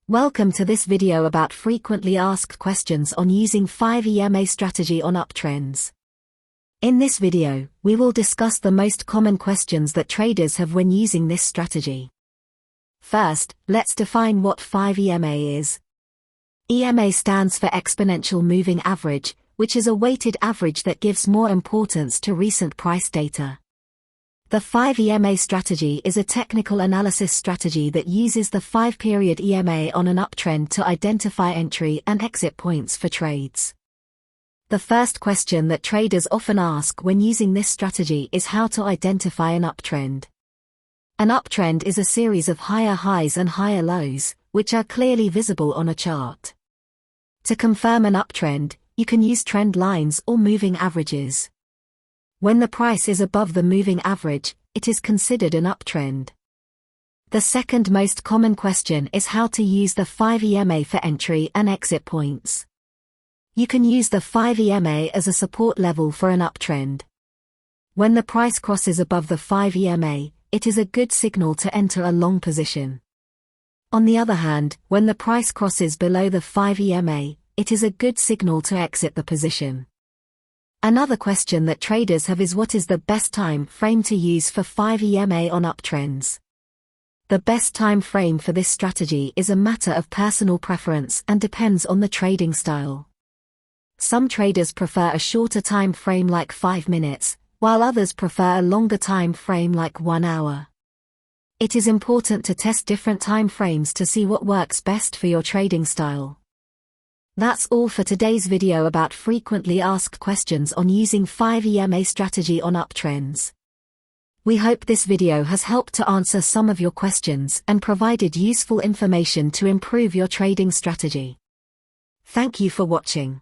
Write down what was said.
Welcome to this video about frequently asked questions on using 5 EMA strategy on uptrends. In this video, we will discuss the most common questions that traders have when using this strategy. First, let's define what 5 EMA is. EMA stands for exponential moving average, which is a weighted average that gives more importance to recent price data. The 5 EMA strategy is a technical analysis strategy that uses the 5-period EMA on an uptrend to identify entry and exit points for trades. The first question that traders often ask when using this strategy is how to identify an uptrend. An uptrend is a series of higher highs and higher lows, which are clearly visible on a chart. To confirm an uptrend, you can use trend lines or moving averages. When the price is above the moving average, it is considered an uptrend. The second most common question is how to use the 5 EMA for entry and exit points. You can use the 5 EMA as a support level for an uptrend. When the price crosses above the 5 EMA, it is a good signal to enter a long position. On the other hand, when the price crosses below the 5 EMA, it is a good signal to exit the position. Another question that traders have is what is the best time frame to use for 5 EMA on uptrends. The best time frame for this strategy is a matter of personal preference and depends on the trading style. Some traders prefer a shorter time frame like 5 minutes, while others prefer a longer time frame like 1 hour. It is important to test different time frames to see what works best for your trading style. That's all for today's video about frequently asked questions on using 5 EMA strategy on uptrends. We hope this video has helped to answer some of your questions and provided useful information to improve your trading strategy. Thank you for watching.